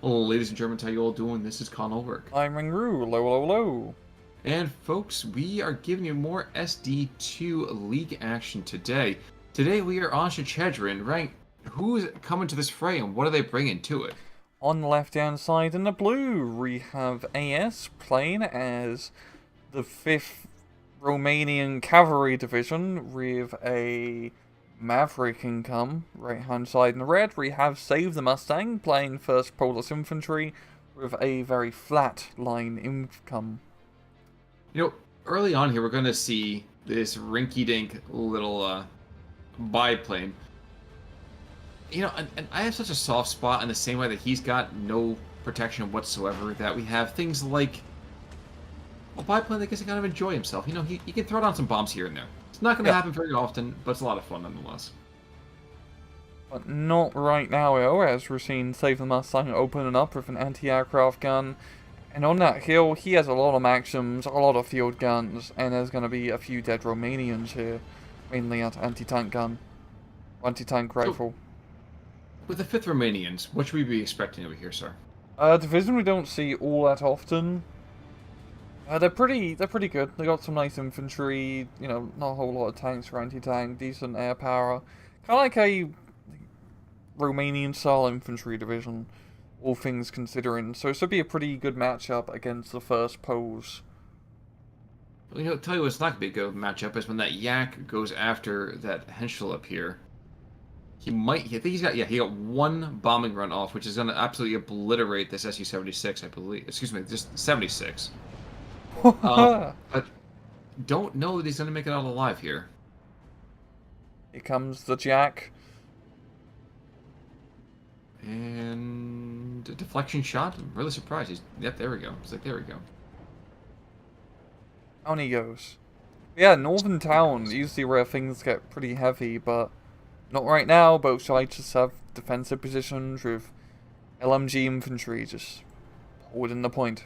Hello, ladies and gentlemen, how you all doing? This is Con Ulrich. I'm Ringru, low, low, low. And folks, we are giving you more SD2 League action today. Today we are on Shechedrin, right? Who's coming to this fray and what are they bringing to it? On the left-hand side in the blue, we have AS playing as the 5th Romanian Cavalry Division with a Maverick income. Right-hand side in the red, we have Save the Mustang playing 1st Polish Infantry with a very flat line income. You know, early on here we're going to see this rinky-dink little biplane. You know, and I have such a soft spot in the same way that he's got no protection whatsoever, that we have things like a biplane that gets to kind of enjoy himself. You know, he can throw down some bombs here and there. It's not going to Yeah, happen very often, but it's a lot of fun nonetheless. but not right now, as we're seeing Save the Mustang opening up with an anti-aircraft gun. And on that hill, he has a lot of Maxims, a lot of field guns, and there's going to be a few dead Romanians here. Mainly anti-tank gun, anti-tank rifle. With the 5th Romanians, what should we be expecting over here, sir? Division we don't see all that often. They're pretty good. They got some nice infantry, you know, not a whole lot of tanks for anti-tank, decent air power. Kind of like a Romanian-style infantry division, all things considering. So this would be a pretty good matchup against the first Poles. You know, tell you what's not going to be a good matchup is when that Yak goes after that Henschel up here. I think he's got, yeah, he got one bombing run off, which is going to absolutely obliterate this Su-76, I believe. Excuse me, just 76. But don't know that he's going to make it out alive here. Here comes the Jack. And a deflection shot. I'm really surprised. Yep, there we go. It's like, there we go. Down he goes. Yeah, Northern Town, usually where things get pretty heavy, but not right now. Both sides just have defensive positions with LMG infantry just holding the point.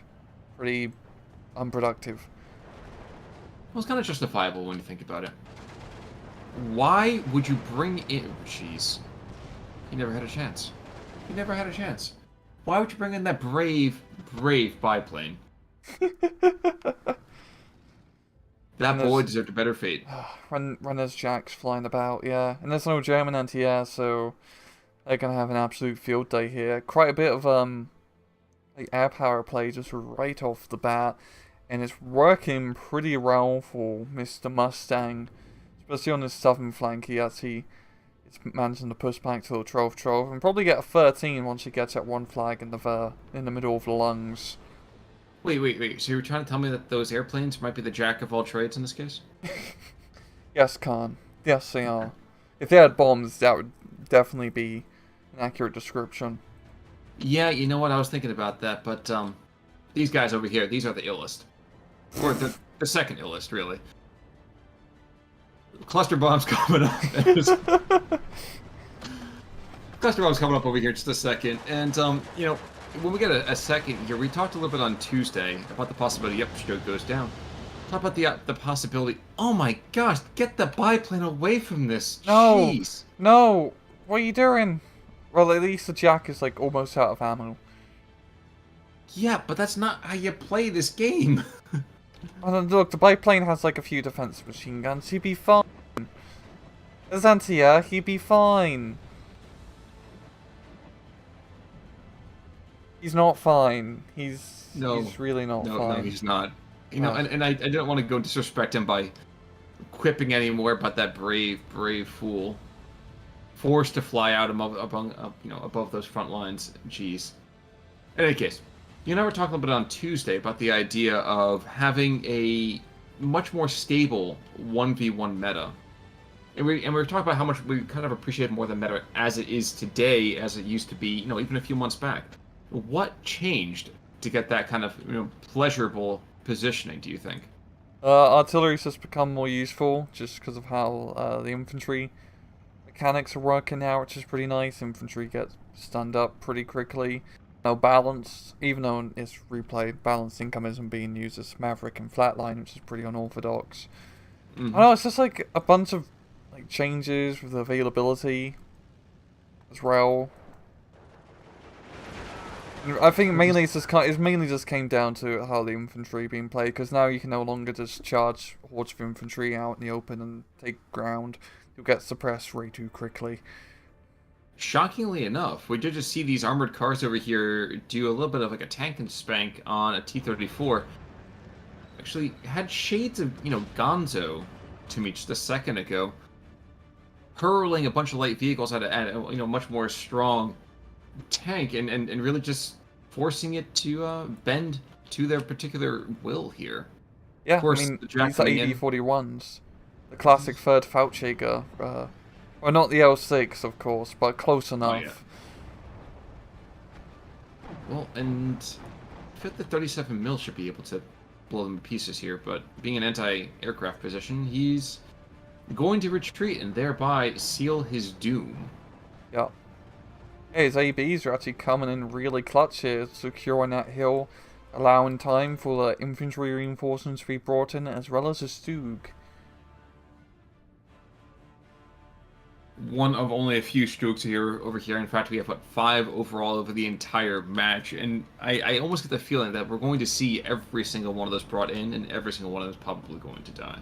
Pretty unproductive. Well, it's kind of justifiable when you think about it. Why would you bring in... Jeez. He never had a chance. He never had a chance. Why would you bring in that brave biplane? That boy deserved a better fate. When there's Jacks flying about, yeah. And there's no German anti-air, so they're gonna have an absolute field day here. Quite a bit of like air power play just right off the bat. And it's working pretty well for Mr. Mustang. Especially on his southern flank, it's managing to push back to the 12-12 and probably get a 13 once he gets that one flag in the middle of the lungs. Wait. So you're trying to tell me that those airplanes might be the jack of all trades in this case? Yes, Khan. Yes, they are. If they had bombs, that would definitely be an accurate description. Yeah, you know what? I was thinking about that, but these guys over here, these are the illest. Or the second illest, really. Cluster bombs coming up. Cluster bombs coming up over here in just a second. And, you know, when we get a second here, we talked a little bit on Tuesday about the possibility, yep, Stroke goes down. Talk about the possibility, oh my gosh, get the biplane away from this. No! Jeez. No! What are you doing? Well, at least the Jack is, like, almost out of ammo. Yeah, but that's not how you play this game. Oh, look, the biplane has, like, a few defensive machine guns. He'd be fine. There's anti-air. He'd be fine. He's not fine. He's really not fine. No, he's not. You know, and I didn't want to go disrespect him by quipping anymore about that brave fool. Forced to fly out above those front lines. Jeez. In any case, you and I were talking a little bit on Tuesday about the idea of having a much more stable 1v1 meta. And we were talking about how much we kind of appreciate more the meta as it is today, as it used to be, you know, even a few months back. What changed to get that kind of, you know, pleasurable positioning, do you think? Artillery's just become more useful just because of how the infantry mechanics are working now, which is pretty nice. Infantry gets stunned up pretty quickly. Now balanced, even though it's replayed, balanced income isn't being used as Maverick and Flatline, which is pretty unorthodox. Mm-hmm. I know, it's just like a bunch of like changes with availability as well. I think mainly it mainly just came down to how the infantry being played, because now you can no longer just charge hordes of infantry out in the open and take ground. You'll get suppressed way too quickly. Shockingly enough, we did just see these armored cars over here do a little bit of like a tank and spank on a T-34. Actually, had shades of, Gonzo to me just a second ago, hurling a bunch of light vehicles at a much more strong tank and really just forcing it to bend to their particular will here. Yeah, of course, I mean, these are AD-41s. The classic third Fallschläger. Well, not the L6, of course, but close enough. Oh, yeah. Well, and I feel like the 37 mil should be able to blow them to pieces here, but being an anti-aircraft position, he's going to retreat and thereby seal his doom. Yeah. Hey, his ABs are actually coming in really clutch here, securing that hill, allowing time for the infantry reinforcements to be brought in, as well as a Stug. One of only a few strokes over here. In fact, we have, 5 overall over the entire match, and I almost get the feeling that we're going to see every single one of those brought in, and every single one of those probably going to die.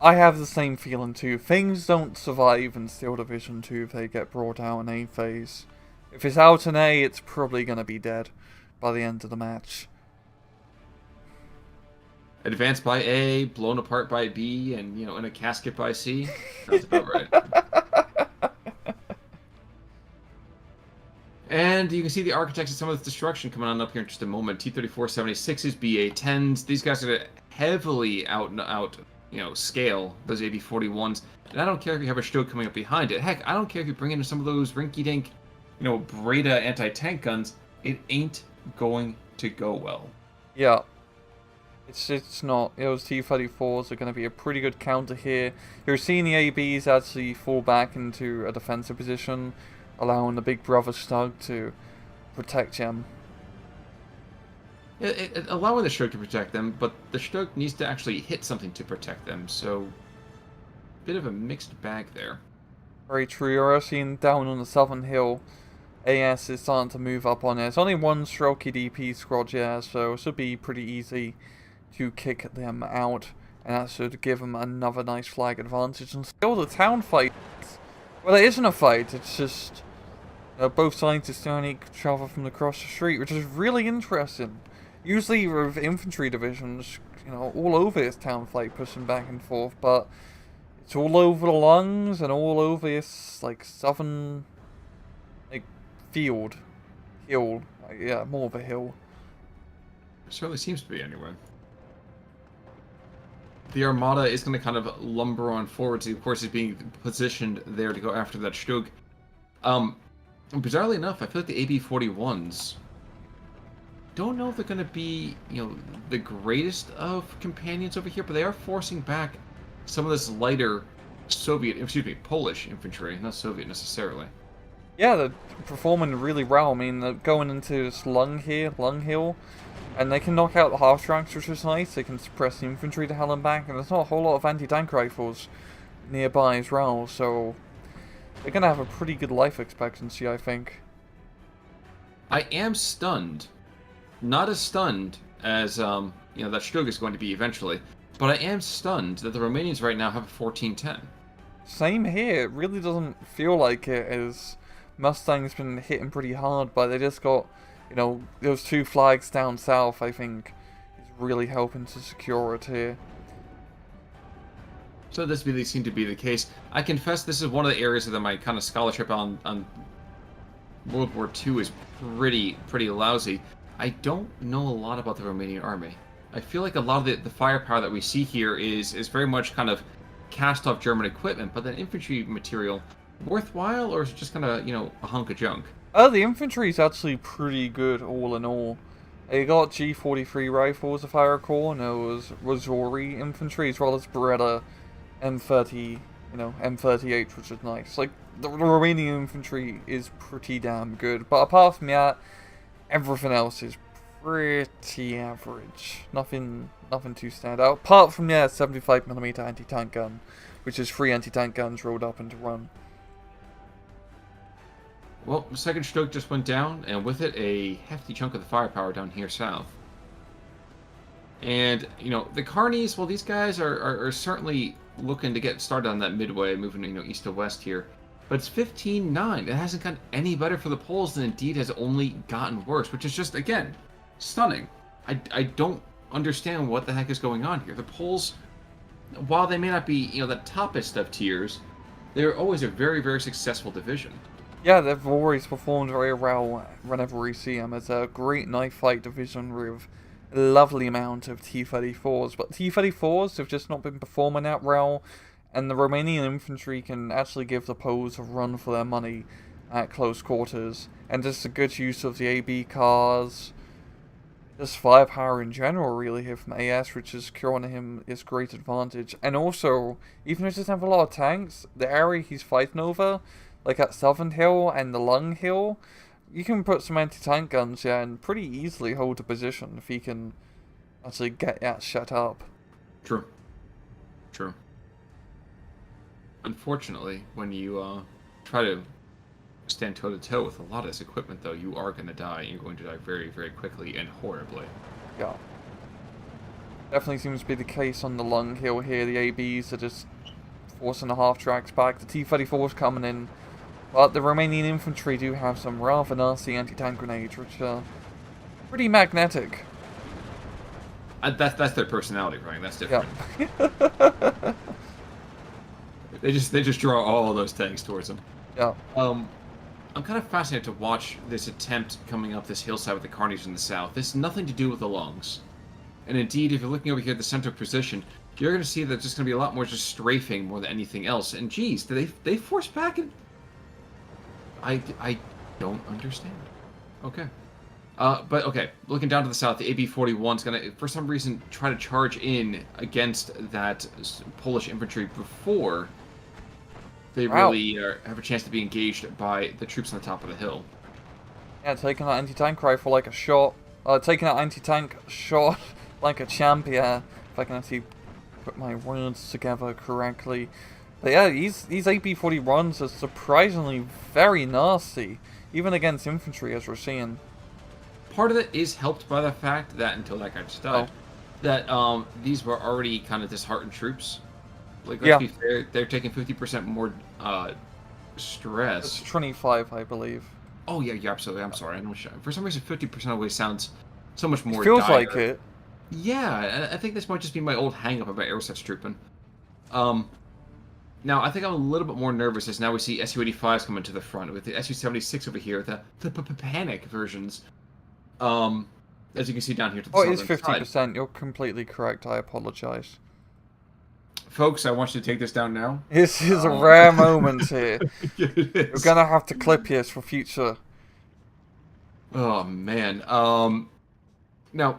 I have the same feeling too. Things don't survive in Steel Division 2 if they get brought out in A phase. If it's out in A, it's probably going to be dead by the end of the match. Advanced by A, blown apart by B, and, in a casket by C. That's about right. And you can see the architects of some of this destruction coming on up here in just a moment. T-34-76s, BA-10s. These guys are going to heavily out, scale those AB-41s. And I don't care if you have a Stug coming up behind it. Heck, I don't care if you bring in some of those rinky-dink, Breda anti-tank guns. It ain't going to go well. Yeah. It's not. Those T-34s are going to be a pretty good counter here. You're seeing the ABs actually fall back into a defensive position, allowing the big brother Stug to protect him. Allowing the Stug to protect them, but the Stug needs to actually hit something to protect them, so bit of a mixed bag there. Very true. You're seeing down on the southern hill, AS is starting to move up on it. It's only one strokey DP squad, yeah, so it should be pretty easy to kick them out, and that should give them another nice flag advantage. And still the town fight, well, it isn't a fight, it's just both sides are staring at each other from across the street, which is really interesting. Usually with infantry divisions, all over this town fight, pushing back and forth, but it's all over the lungs and all over this, southern, hill. Yeah, more of a hill. It certainly seems to be, anyway. The Armada is going to kind of lumber on forward. So of course, is being positioned there to go after that Stug. Bizarrely enough, I feel like the AB-41s don't know if they're going to be, the greatest of companions over here, but they are forcing back some of this lighter Polish infantry, not Soviet necessarily. Yeah, they're performing really well. I mean, they're going into this lung hill, and they can knock out the half tracks, which is nice. They can suppress the infantry to hell and back, and there's not a whole lot of anti-tank rifles nearby as well, so they're going to have a pretty good life expectancy, I think. I am stunned. Not as stunned as, that Stug is going to be eventually, but I am stunned that the Romanians right now have a 1410. Same here. It really doesn't feel like it, as Mustang's been hitting pretty hard, but they just got, those 2 flags down south, I think, is really helping to secure it here. So this really seemed to be the case. I confess this is one of the areas that my kind of scholarship on World War II is pretty lousy. I don't know a lot about the Romanian army. I feel like a lot of the firepower that we see here is very much kind of cast off German equipment, but that infantry material worthwhile, or is it just kind of, a hunk of junk? The infantry is actually pretty good all in all. They got G43 rifles, if I recall, and it was Rosori infantry, as well as Beretta M30, M38, which is nice. The Romanian infantry is pretty damn good, but apart from that, everything else is pretty average. Nothing too stand out. Apart from 75mm anti-tank gun, which is 3 anti-tank guns rolled up into one. Well, the second stroke just went down, and with it, a hefty chunk of the firepower down here south. And, the Carnies, well, these guys are certainly looking to get started on that midway, moving, east to west here. But it's 15-9. It hasn't gotten any better for the Poles, and indeed has only gotten worse, which is just, again, stunning. I don't understand what the heck is going on here. The Poles, while they may not be, the toppest of tiers, they're always a very, very successful division. Yeah, they've always performed very well whenever we see them. It's a great knife fight division with a lovely amount of T-34s, but T-34s have just not been performing that well, and the Romanian infantry can actually give the Poles a run for their money at close quarters, and just a good use of the AB cars, just firepower in general really here from AS, which is securing him his great advantage. And also, even though he doesn't have a lot of tanks, the area he's fighting over, like at Southern Hill and the Lung Hill, you can put some anti-tank guns here and pretty easily hold a position if he can actually get that shut up. True. Unfortunately, when you try to stand toe-to-toe with a lot of this equipment, though, you are going to die. You're going to die very, very quickly and horribly. Yeah. Definitely seems to be the case on the Lung Hill here. The ABs are just forcing the half-tracks back. The T-34's coming in. But the Romanian infantry do have some rather nasty anti-tank grenades, which are pretty magnetic. That's their personality, right? That's different. Yeah. They just draw all those tanks towards them. Yeah. I'm kind of fascinated to watch this attempt coming up this hillside with the Carnies in the south. This has nothing to do with the lungs. And indeed, if you're looking over here at the center position, you're going to see that there's just going to be a lot more just strafing more than anything else. And geez, they force back and I don't understand. Okay. But okay, looking down to the south, the AB-41 is going to, for some reason, try to charge in against that Polish infantry before they really have a chance to be engaged by the troops on the top of the hill. Yeah, taking that anti-tank rifle like a shot. Taking that anti-tank shot like a champion, if I can actually put my words together correctly. But yeah, these AP-41s are surprisingly very nasty, even against infantry, as we're seeing. Part of it is helped by the fact that, until that guy just died, that these were already kind of disheartened troops. Like, let's be fair, they're taking 50% more stress. It's 25, I believe. Oh, yeah, absolutely. I'm sorry. For some reason, 50% always sounds so much more It feels dire. like it. Yeah, I think this might just be my old hang-up about aeroset trooping. Now, I think I'm a little bit more nervous as now we see Su-85s coming to the front with the Su-76 over here, the panic versions. As you can see down here to the southern side. Oh, it is 50%. You're completely correct. I apologize. Folks, I want you to take this down now. This is a rare moment here. You're going to have to clip this for future. Oh, man. Now, I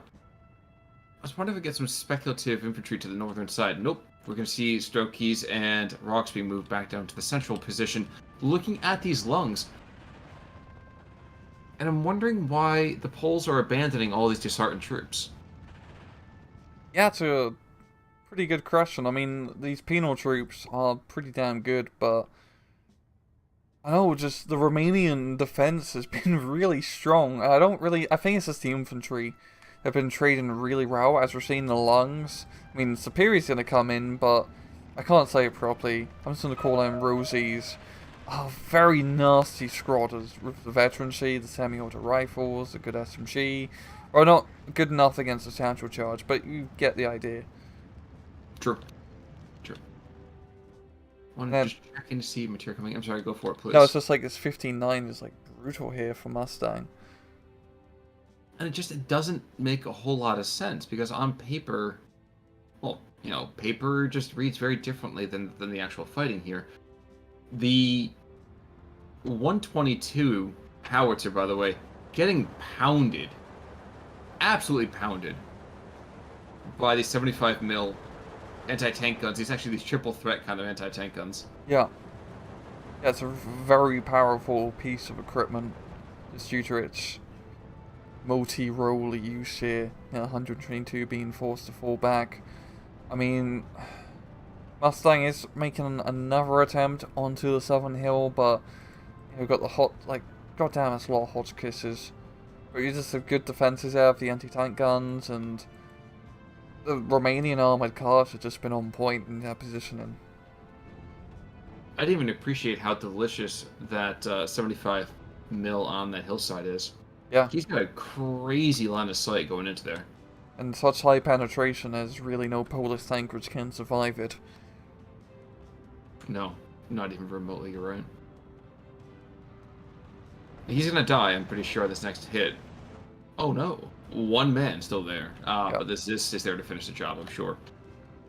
was wondering if we get some speculative infantry to the northern side. Nope. We're going to see stroke keys and rocks being moved back down to the central position, looking at these lungs. And I'm wondering why the Poles are abandoning all these disheartened troops. Yeah, it's a pretty good question. I mean, these penal troops are pretty damn good, but I know just the Romanian defense has been really strong. I think it's just the infantry have been trading really well, as we're seeing the lungs. I mean, Superior's going to come in, but I can't say it properly. I'm just going to call them Rosies. Oh, very nasty squatters with the veterancy, the semi-auto rifles, the good SMG. Well, not good enough against the satchel charge, but you get the idea. True. Just checking to see material coming. I'm sorry, go for it, please. No, it's just like this 15-9 is like brutal here for Mustang. And it doesn't make a whole lot of sense, because on paper, well, paper just reads very differently than the actual fighting here. The 122 howitzer, by the way, getting pounded, absolutely pounded, by these 75mm anti-tank guns. It's actually these triple threat kind of anti-tank guns. Yeah, it's a very powerful piece of equipment, just due to its multi-role use here, 122 being forced to fall back. I mean, Mustang is making another attempt onto the southern hill, but we've got the goddamn, it's a lot of hodge kisses. But you just have good defenses there of the anti-tank guns, and the Romanian armoured cars have just been on point in their positioning. I didn't even appreciate how delicious that 75 mil on that hillside is. Yeah. He's got a crazy line of sight going into there. And such high penetration, there's really no Polish tank which can survive it. No, not even remotely, you're right. He's gonna die, I'm pretty sure, this next hit. Oh no, one man still there. But this is there to finish the job, I'm sure.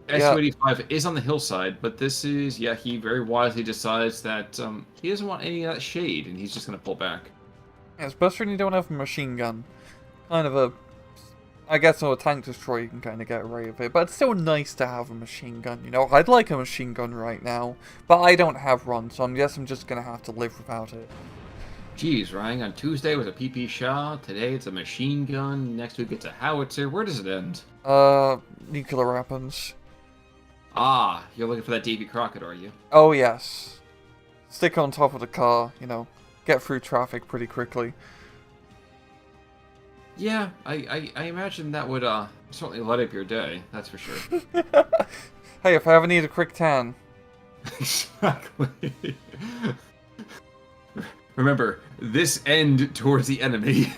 Su-85 is on the hillside, but this is, he very wisely decides that he doesn't want any of that shade, and he's just gonna pull back. Yeah, especially when you don't have a machine gun. Kind of a... I guess on a tank destroyer you can kind of get away with it, but it's still nice to have a machine gun, you know? I'd like a machine gun right now, but I don't have one, so I guess I'm just gonna have to live without it. Geez, Ryan, on Tuesday was a PP shot, today it's a machine gun, next week it's a howitzer. Where does it end? Nuclear weapons. Ah, you're looking for that Davy Crockett, are you? Oh yes. Stick on top of the car, you know, get through traffic pretty quickly. Yeah, I imagine that would certainly light up your day, that's for sure. Hey, if I ever need a quick tan. Exactly. Remember, this end towards the enemy.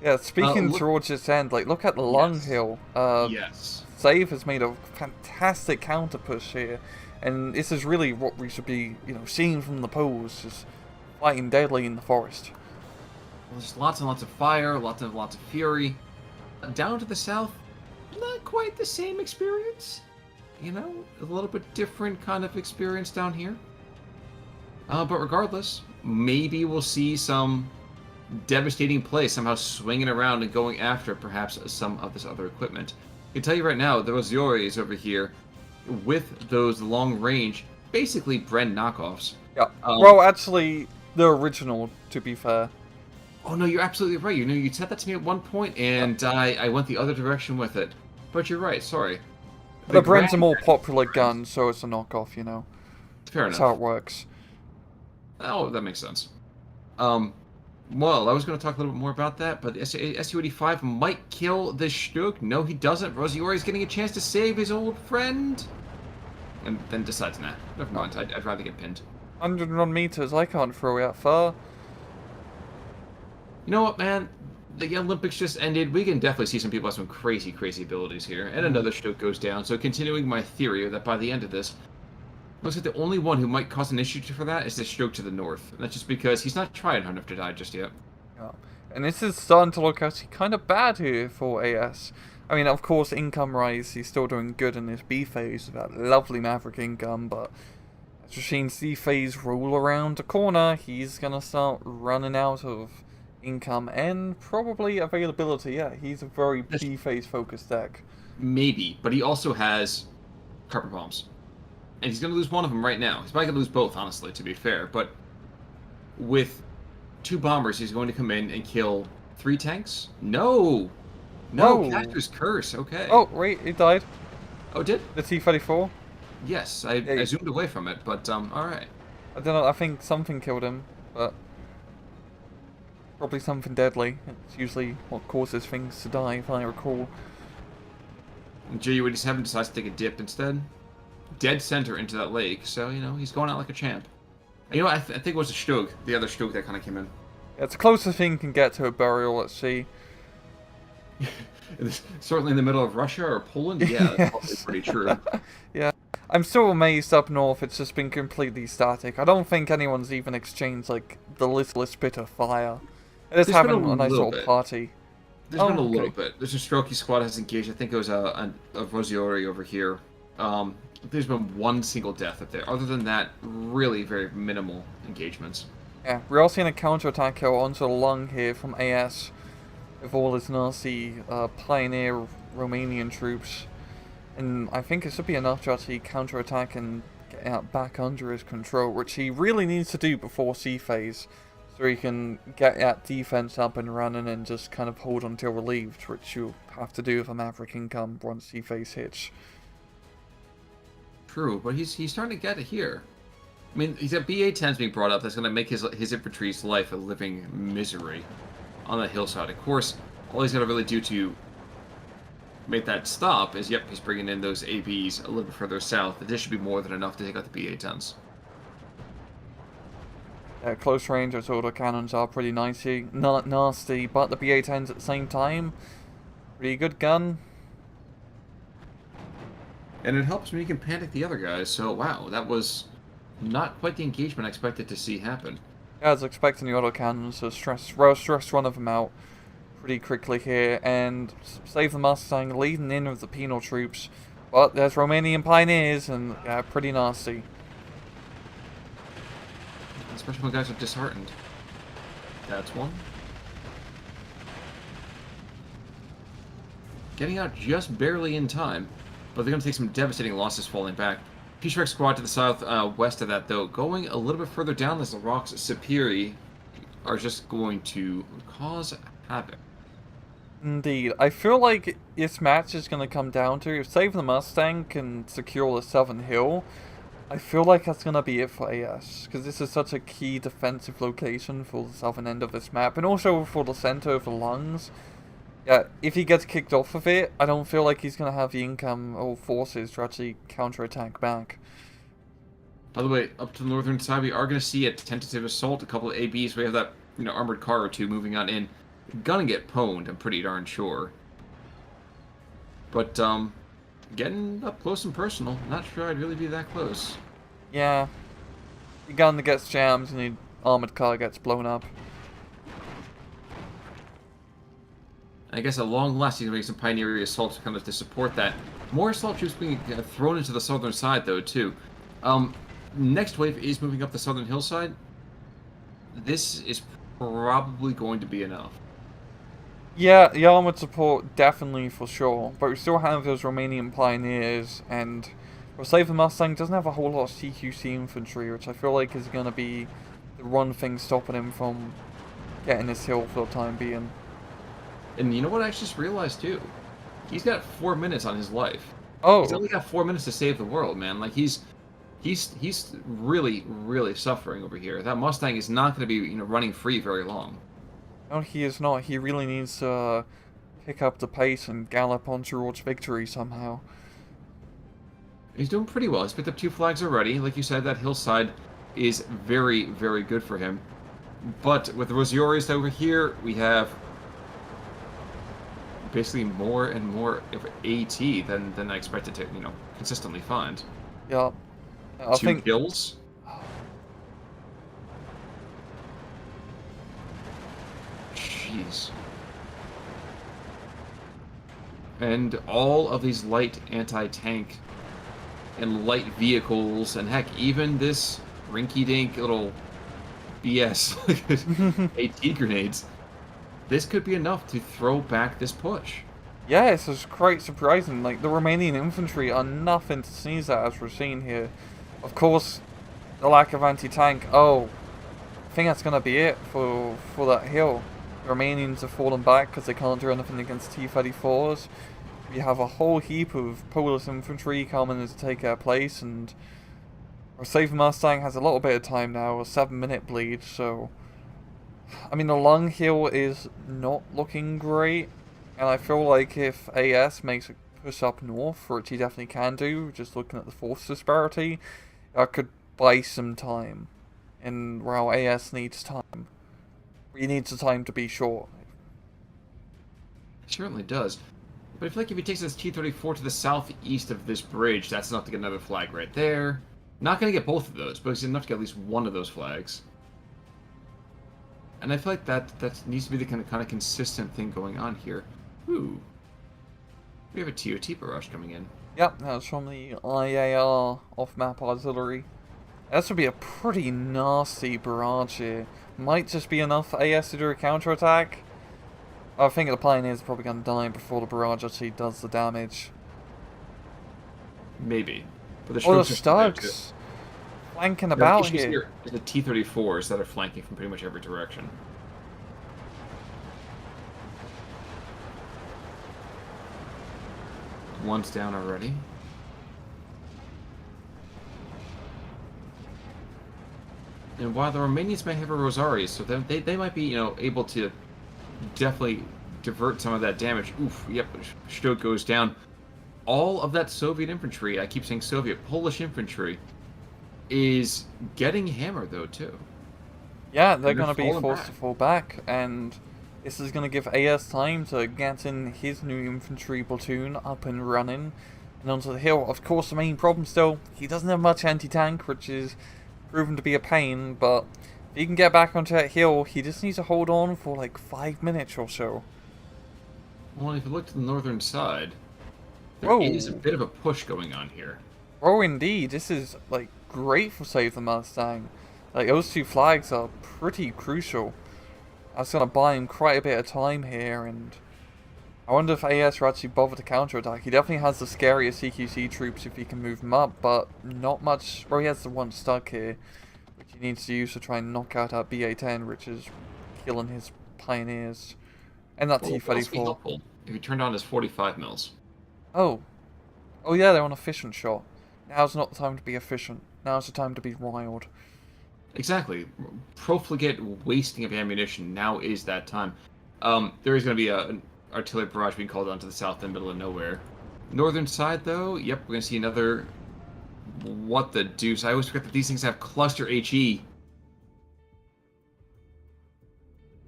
Yeah, speaking towards its end, like, look at the long hill. Yes. Save has made a fantastic counter push here, and this is really what we should be, you know, seeing from the pose, just fighting deadly in the forest. Well, there's lots and lots of fire, lots of fury. Down to the south, not quite the same experience. You know, a little bit different kind of experience down here. But regardless, maybe we'll see some devastating play somehow swinging around and going after perhaps some of this other equipment. I can tell you right now, the Rosioris over here, with those long range, basically Bren knockoffs. Yeah. Well, actually, the original, to be fair. Oh no, you're absolutely right. You know, you said that to me at one point, and I went the other direction with it. But you're right. Sorry. The Bren's a more popular gun, so it's a knockoff. You know. Fair enough. That's how it works. Oh, that makes sense. Well, I was going to talk a little bit more about that, but Su-85 might kill this Stuk. No, he doesn't. Rosiori's getting a chance to save his old friend. And then decides, nah, never mind. I'd rather get pinned. 101 meters, I can't throw it out far. You know what, man? The Olympics just ended. We can definitely see some people have some crazy, crazy abilities here. And another Stuk goes down. So continuing my theory that by the end of this, looks like the only one who might cause an issue for that is the Stuk to the north. And that's just because he's not trying hard enough to die just yet. Yeah. And this is starting to look actually kind of bad here for AS. I mean, of course, income rise, he's still doing good in this B phase with that lovely Maverick income, but as we've seen C phase roll around the corner, he's going to start running out of income and probably availability. Yeah, he's a very B phase focused deck. Maybe, but he also has carpet bombs. And he's going to lose one of them right now. He's probably going to lose both, honestly, to be fair. But with 2 bombers, he's going to come in and kill 3 tanks? No! No, Cactus Curse, okay. Oh, wait, it died. Oh, it did? The T-34? Yes, I zoomed away from it, but, alright. I don't know, I think something killed him, but... probably something deadly. It's usually what causes things to die, if I recall. JU-87 decides to take a dip instead. Dead center into that lake, so, you know, he's going out like a champ. You know, I think it was a Stuk, the other Stuk that kind of came in. Yeah, it's the closest thing can get to a burial, let's see. Certainly in the middle of Russia or Poland? Yeah, that's probably pretty true. Yeah. I'm still amazed up north it's just been completely static. I don't think anyone's even exchanged, like, the littlest bit of fire. It's having a nice little party. There's been a little bit. There's a Strokey squad has engaged. I think it was a Rosiori over here. There's been one single death up there. Other than that, really very minimal engagements. Yeah, we're also seeing a counterattack here onto the lung here from AS with all his nasty pioneer Romanian troops. And I think it should be enough to actually counterattack and get out back under his control, which he really needs to do before C phase. So he can get that defense up and running and just kind of hold until relieved, which you'll have to do with a Maverick income once C phase hits. True, but he's starting to get it here. I mean, he's got BA-10s being brought up. That's going to make his infantry's life a living misery on the hillside. Of course, all he's got to really do to make that stop is, yep, he's bringing in those ABs a little bit further south. This should be more than enough to take out the BA-10s. Close range autocannons are pretty nasty, but the BA-10s at the same time, pretty good gun. And it helps when you can panic the other guys, so wow, that was not quite the engagement I expected to see happen. Yeah, I was expecting the autocannons to stress one of them out pretty quickly here, and save the Mustang leading in with the penal troops. But there's Romanian pioneers, and yeah, pretty nasty. Especially when guys are disheartened. That's one. Getting out just barely in time, but they're going to take some devastating losses falling back. P-Shrek squad to the south west of that, though, going a little bit further down as the rocks Superi are just going to cause havoc. Indeed. I feel like this match is going to come down to if Save the Mustang can secure the southern hill. I feel like that's going to be it for AS, because this is such a key defensive location for the southern end of this map, and also for the center of the lungs. Yeah, if he gets kicked off of it, I don't feel like he's going to have the income or forces to actually counterattack back. By the way, up to the northern side, we are going to see a tentative assault, a couple of ABs. We have that, armored car or two moving on in. Gonna get pwned, I'm pretty darn sure. But, getting up close and personal, not sure I'd really be that close. Yeah. The gun that gets jammed and the armored car gets blown up. I guess at long last he's making some pioneering assaults kind of to support that. More assault troops being thrown into the southern side, though, too. Next wave is moving up the southern hillside. This is probably going to be enough. Yeah, the armored support, definitely, for sure. But we still have those Romanian pioneers, and Save the Mustang doesn't have a whole lot of CQC infantry, which I feel like is going to be the one thing stopping him from getting this hill for the time being. And you know what I just realized, too? He's got 4 minutes on his life. Oh. He's only got 4 minutes to save the world, man. Like, he's really, really suffering over here. That Mustang is not going to be, running free very long. No, he is not. He really needs to pick up the pace and gallop on towards victory somehow. He's doing pretty well. He's picked up 2 flags already. Like you said, that hillside is very, very good for him. But with the Rosieres over here, we have basically more and more of AT than I expected to, consistently find. Yeah. I 2 think kills. Jeez. And all of these light anti-tank and light vehicles, and heck, even this rinky-dink little BS AT grenades, this could be enough to throw back this push. Yeah, it's just quite surprising. Like, the Romanian infantry are nothing to sneeze at, as we're seeing here. Of course, the lack of anti-tank. Oh, I think that's going to be it for that hill. The Romanians have fallen back because they can't do anything against T-34s. We have a whole heap of Polish infantry coming to take their place, and our Save Mustang has a little bit of time now, a 7-minute bleed, so... I mean, the lung hill is not looking great, and I feel like if AS makes a push up north, which he definitely can do, just looking at the force disparity, I could buy some time. And while AS needs time, he needs the time to be short. It certainly does. But I feel like if he takes this T-34 to the southeast of this bridge, that's enough to get another flag right there. Not going to get both of those, but it's enough to get at least one of those flags. And I feel like that needs to be the kind of consistent thing going on here. Ooh. We have a TOT barrage coming in. Yep, that's from the IAR off-map artillery. This would be a pretty nasty barrage here. Might just be enough for AS to do a counterattack. I think the Pioneers are probably going to die before the barrage actually does the damage. Maybe. But the Stugs flanking about here. Is the T-34s that are flanking from pretty much every direction. One's down already. And while the Romanians may have a Rosari, so they might be, able to definitely divert some of that damage. Oof, yep, Stoke goes down. All of that Soviet infantry, I keep saying Soviet, Polish infantry, is getting hammered, though, too. Yeah, they're And they're going to be falling forced back. to fall back, and this is going to give AS time to get in his new infantry platoon up and running and onto the hill. Of course, the main problem still, he doesn't have much anti-tank, which is proven to be a pain, but if he can get back onto that hill, he just needs to hold on for like 5 minutes or so. Well, if you look to the northern side, there is a Whoa! bit of a push going on here. Oh, indeed, this is like great for Save the Mustang. Like, those two flags are pretty crucial. That's going to buy him quite a bit of time here, and I wonder if AS will actually bother to counterattack. He definitely has the scariest CQC troops if he can move them up, but not much. Well, he has the one stuck here, which he needs to use to try and knock out that BA-10, which is killing his pioneers. And that Well, it would also be T-34. helpful if he turned on his 45 mils. Oh. Oh yeah, they're on efficient shot. Now's not the time to be efficient. Now's the time to be wild. Exactly. Profligate wasting of ammunition. Now is that time. There is going to be an artillery barrage being called onto the south and middle of nowhere. Northern side, though, yep, we're going to see another... What the deuce? I always forget that these things have cluster HE.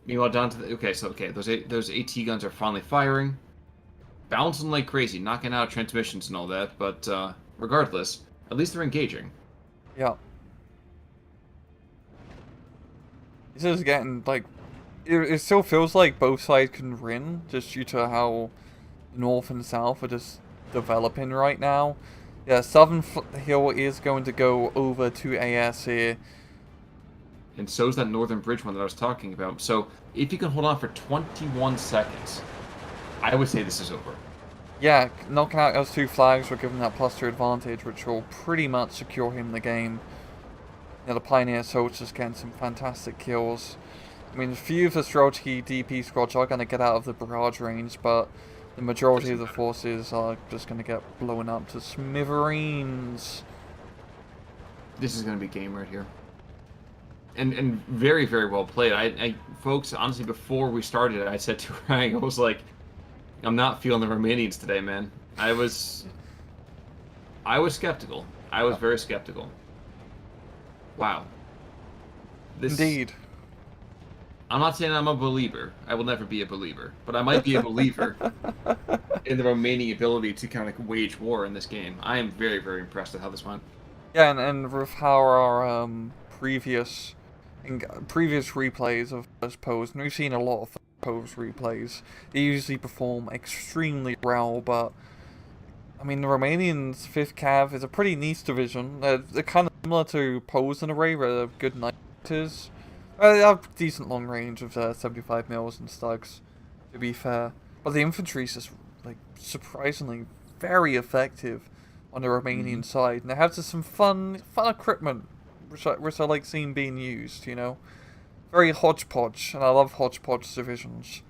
Meanwhile, down to the... Okay, those AT guns are finally firing. Bouncing like crazy, knocking out transmissions and all that, but regardless, at least they're engaging. Yeah. This is getting, like... It still feels like both sides can win, just due to how North and South are just developing right now. Yeah, Southern Hill is going to go over to AS here. And so is that northern bridge one that I was talking about. So if you can hold on for 21 seconds, I would say this is over. Yeah, knocking out those two flags will give him that +2 advantage, which will pretty much secure him the game. Yeah, the Pioneer soldiers getting some fantastic kills. I mean, a few of the Streltsky DP squads are going to get out of the barrage range, but the majority of the forces are just going to get blown up to smithereens. This is going to be game right here. And very, very well played. I folks, honestly, before we started, I said to Rang, I was like, I'm not feeling the Romanians today, man. I was skeptical. I was very skeptical. Wow. Indeed. I'm not saying I'm a believer. I will never be a believer. But I might be a believer in the Romanian ability to kind of wage war in this game. I am very, very impressed with how this went. Yeah, and with how our previous replays of this pose, and we've seen a lot of pose replays, they usually perform extremely well, but I mean, the Romanians' 5th Cav is a pretty niche division. They're kind of similar to Pose in a way, where they're good knighters. They have decent long range of 75 mils and stugs, to be fair. But the infantry is just, like, surprisingly very effective on the Romanian side. And they have just some fun equipment, which I like seeing being used, you know? Very hodgepodge, and I love hodgepodge divisions.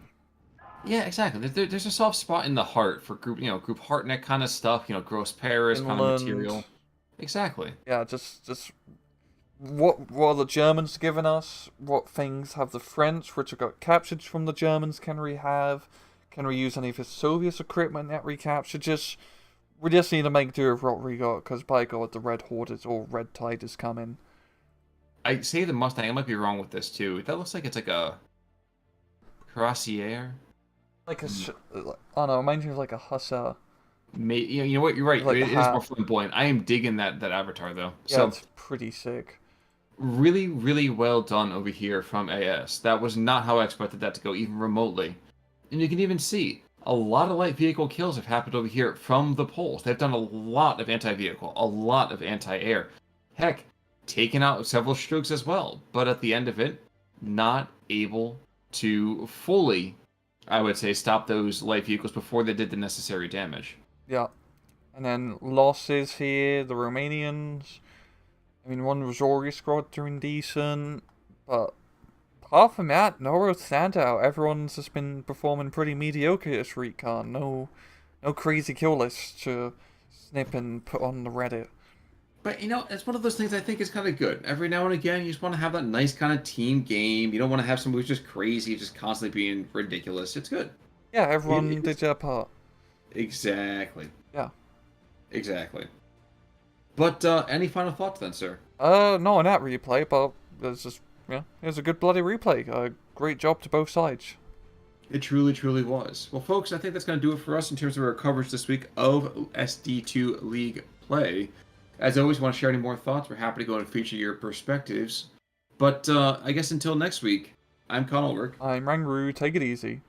Yeah, exactly. There's a soft spot in the heart for group Heartneck kind of stuff, gross Paris kind of material. Exactly. Yeah, just what are the Germans giving us? What things have the French, which have got captured from the Germans, can we have? Can we use any of the Soviet equipment that we captured? We just need to make do with what we got, because by God, the Red Horde is Red Tide is coming. I say the Mustang, I might be wrong with this too. That looks like it's like a Cuirassier. Like a, oh no, it reminds me of like a Hussar. You know what? You're right. Like It is more flamboyant. I am digging that avatar though. Yeah, so it's pretty sick. Really, really well done over here from AS. That was not how I expected that to go, even remotely. And you can even see a lot of light vehicle kills have happened over here from the Poles. They've done a lot of anti-vehicle, a lot of anti-air. Heck, taken out several Strokes as well. But at the end of it, not able to fully, I would say, stop those light vehicles before they did the necessary damage. Yeah. And then losses here, the Romanians. I mean, one Rosori squad doing decent, but apart from that, no real standout. Everyone's just been performing pretty mediocre this recon. No crazy kill lists to snip and put on the Reddit. But, it's one of those things I think is kind of good. Every now and again, you just want to have that nice kind of team game. You don't want to have someone who's just crazy, just constantly being ridiculous. It's good. Yeah, It everyone did is. their part. Exactly. Yeah. Exactly. But, any final thoughts then, sir? Not on that replay, but there's just, yeah, it was a good bloody replay. Great job to both sides. It truly, truly was. Well, folks, I think that's going to do it for us in terms of our coverage this week of SD2 League play. As always, want to share any more thoughts? We're happy to go and feature your perspectives. But I guess until next week, I'm Conalwork. I'm Rangru, take it easy.